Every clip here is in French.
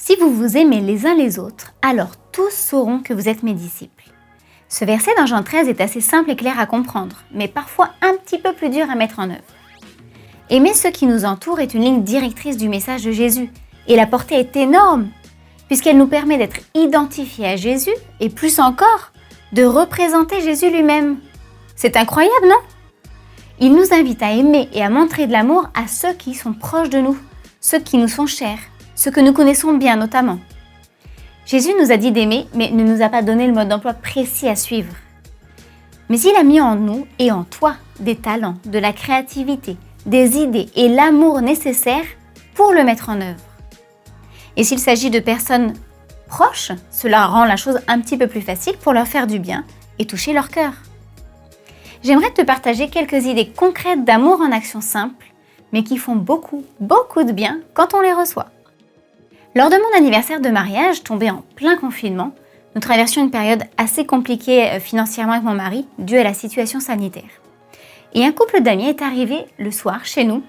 Si vous vous aimez les uns les autres, alors tous sauront que vous êtes mes disciples. Ce verset dans Jean 13 est assez simple et clair à comprendre, mais parfois un petit peu plus dur à mettre en œuvre. Aimer ceux qui nous entourent est une ligne directrice du message de Jésus, et la portée est énorme, puisqu'elle nous permet d'être identifiés à Jésus, et plus encore, de représenter Jésus lui-même. C'est incroyable, non? Il nous invite à aimer et à montrer de l'amour à ceux qui sont proches de nous, ceux qui nous sont chers, ceux que nous connaissons bien notamment. Jésus nous a dit d'aimer, mais ne nous a pas donné le mode d'emploi précis à suivre. Mais il a mis en nous et en toi des talents, de la créativité, des idées et l'amour nécessaires pour le mettre en œuvre. Et s'il s'agit de personnes proches, cela rend la chose un petit peu plus facile pour leur faire du bien et toucher leur cœur. J'aimerais te partager quelques idées concrètes d'amour en action simple, mais qui font beaucoup de bien quand on les reçoit. Lors de mon anniversaire de mariage, tombé en plein confinement, nous traversions une période assez compliquée financièrement avec mon mari, due à la situation sanitaire. Et un couple d'amis est arrivé le soir chez nous,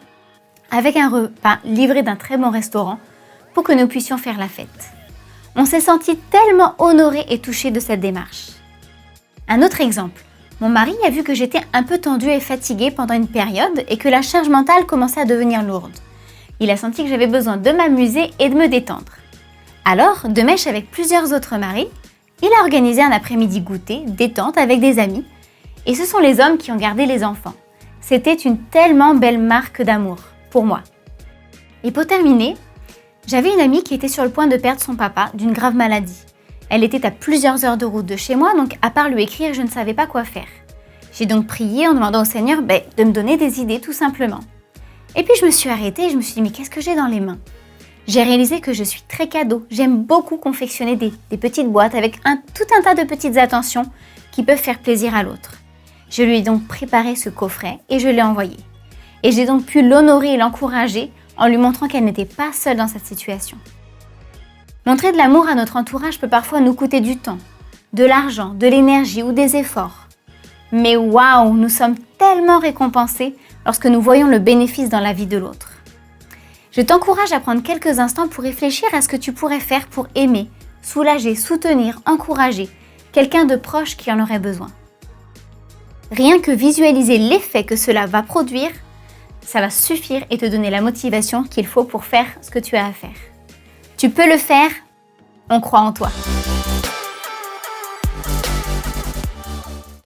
avec un repas livré d'un très bon restaurant, pour que nous puissions faire la fête. On s'est sentis tellement honorés et touchés de cette démarche. Un autre exemple, mon mari a vu que j'étais un peu tendue et fatiguée pendant une période et que la charge mentale commençait à devenir lourde. Il a senti que j'avais besoin de m'amuser et de me détendre. Alors, de mèche avec plusieurs autres maris, il a organisé un après-midi goûter, détente avec des amis, et ce sont les hommes qui ont gardé les enfants. C'était une tellement belle marque d'amour, pour moi. Et pour terminer, j'avais une amie qui était sur le point de perdre son papa d'une grave maladie. Elle était à plusieurs heures de route de chez moi, donc à part lui écrire, je ne savais pas quoi faire. J'ai donc prié en demandant au Seigneur de me donner des idées tout simplement. Et puis je me suis arrêtée et je me suis dit, mais qu'est-ce que j'ai dans les mains? J'ai réalisé que je suis très cadeau. J'aime beaucoup confectionner des petites boîtes avec tout un tas de petites attentions qui peuvent faire plaisir à l'autre. Je lui ai donc préparé ce coffret et je l'ai envoyé. Et j'ai donc pu l'honorer et l'encourager en lui montrant qu'elle n'était pas seule dans cette situation. Montrer de l'amour à notre entourage peut parfois nous coûter du temps, de l'argent, de l'énergie ou des efforts. Mais waouh, nous sommes tellement récompensés lorsque nous voyons le bénéfice dans la vie de l'autre. Je t'encourage à prendre quelques instants pour réfléchir à ce que tu pourrais faire pour aimer, soulager, soutenir, encourager quelqu'un de proche qui en aurait besoin. Rien que visualiser l'effet que cela va produire, ça va suffire et te donner la motivation qu'il faut pour faire ce que tu as à faire. Tu peux le faire, on croit en toi.